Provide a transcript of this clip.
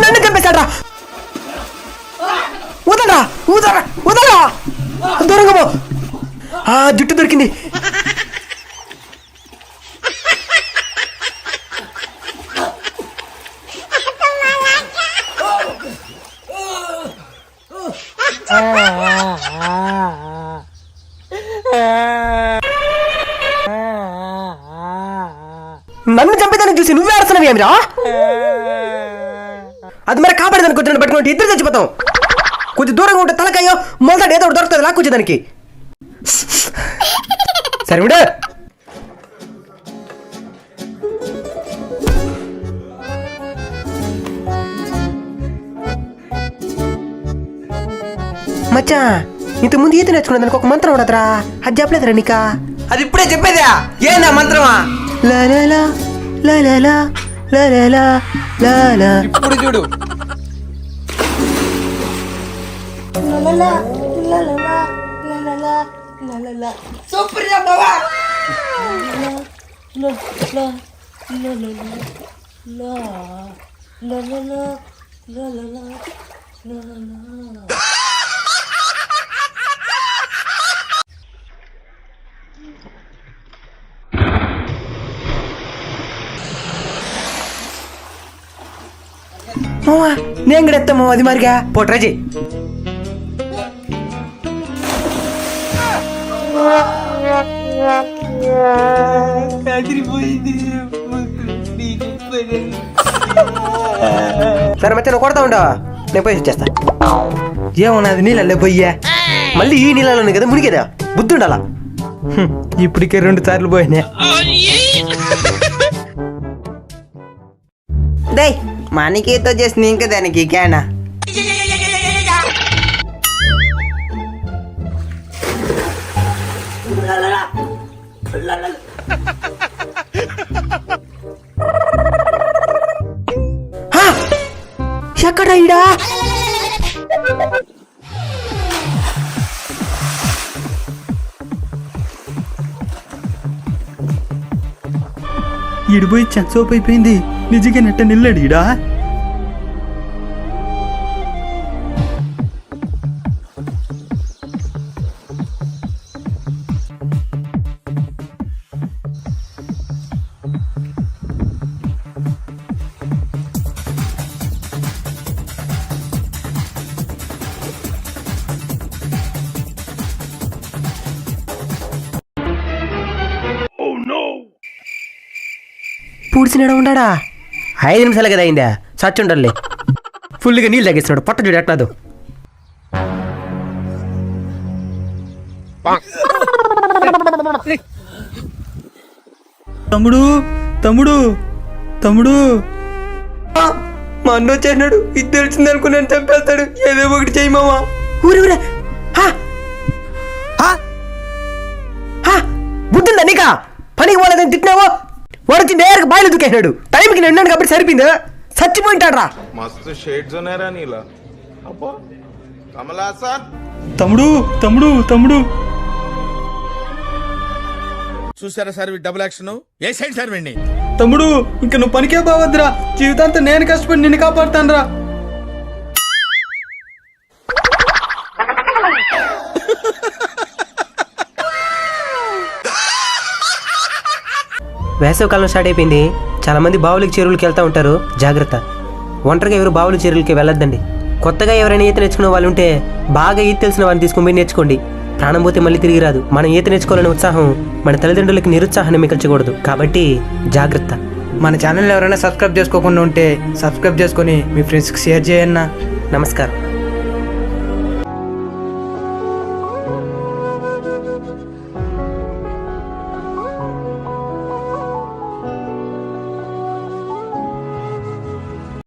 నన్ను చంపేశాడ్రా. వదలరా వదలరా వదలరా, దూరంగా పో. జుట్టు దొరికింది. నన్ను చంపేదాన్ని చూసి నువ్వే ఆడుతున్నావు ఏమిరా? అది మరి కాపాడేదానికి కొంచెం పట్టుకుంటే ఇద్దరు చచ్చిపోతాం. కొంచెం దూరంగా ఉంటే తలకాయో మొదట ఏదో ఒకటి దొరుకుతుంది లాక్కొచ్చేదానికి. సరే విడు. మచ్చా ఇంతకుముందు ఈత నేర్చుకున్న దానికి ఒక మంత్రం ఉండదురా, అది చెప్పలేదురా నీకా? అది ఇప్పుడే చెప్పేదా? ఏందా మంత్రమా? ఇప్పుడు చూడు. సూపర్ బావా. నేను కూడా ఎత్తాము అది మరిగా పోట్రాజీ. సరే మచ్చా నువ్వు కొడతా ఉండవా, నేను పోయి వచ్చేస్తా. ఏమన్నది నీళ్ళల్లో పోయ్యా, మళ్ళీ ఈ నీళ్ళలోనే కదా మునిగేదా, బుద్ధి ఉండాలా. ఇప్పటికే 2 సార్లు పోయినా. దే మనకేతో చేసింది ఇంకా దానికి క్యానా. ఎక్కడ ఈడా? ఈడిపోయి చచ్చోపు అయిపోయింది. నిజంగా నెట్ట నిల్లాడు ఈడా. పూడ్చినాడు ఉండా. 5 నిమిషాలు కదా అయిందా, చచ్చుండలే. ఫుల్గా నీళ్ళు తగ్గిస్తున్నాడు, పొట్ట చూడు ఎట్లాదు. తమ్ముడు తమ్ముడు తమ్ముడు మా అన్న వచ్చేసినాడు. ఇది తెలిసింది అనుకున్నాను, చంపేస్తాడు. ఏదో ఒకటి చెయ్యి మామా. ఊరే బుద్ధిందా నీకా? పనికి పోలేదని తిట్టినావో, వాడొచ్చి నేరుగా బాయిలు దుకేసినాడు. టైంకి నేను కాబట్టి సరిపోయింది, చచ్చిపోయింటాడ్రా. మస్తు షేడ్స్ ఉన్నారా నీలా. అబ్బో కమలాసన్. తమ్ముడు తమ్ముడు తమ్ముడు చూసారా సార్ డబుల్ యాక్షన్. ఏ సైడ్ సార్ వెండి. తమ్ముడు ఇంక నువ్వు పనికే పోవద్దురా, జీవితాంతం నేను కష్టపడి నిన్ను కాపాడుతాను రా. వేసవికాలం స్టార్ట్ అయిపోయింది. చాలా మంది బావులకి చెరువులకి వెళ్తూ ఉంటారు, జాగ్రత్త. ఒంటరిగా ఎవరు బావులు చెరువులకి వెళ్ళొద్దండి. కొత్తగా ఎవరైనా ఈత నేర్చుకునే వాళ్ళు ఉంటే బాగా ఈత తెలిసిన వాళ్ళని తీసుకొని పోయి నేర్చుకోండి. ప్రాణం పోతే మళ్ళీ తిరిగి రాదు. మనం ఈత నేర్చుకోవాలనే ఉత్సాహం మన తల్లిదండ్రులకి నిరుత్సాహాన్ని మిగల్చకూడదు. కాబట్టి జాగ్రత్త. మన ఛానల్ ఎవరైనా సబ్స్క్రైబ్ చేసుకోకుండా ఉంటే సబ్స్క్రైబ్ చేసుకొని మీ ఫ్రెండ్స్కి షేర్ చేయన్నా. నమస్కారం.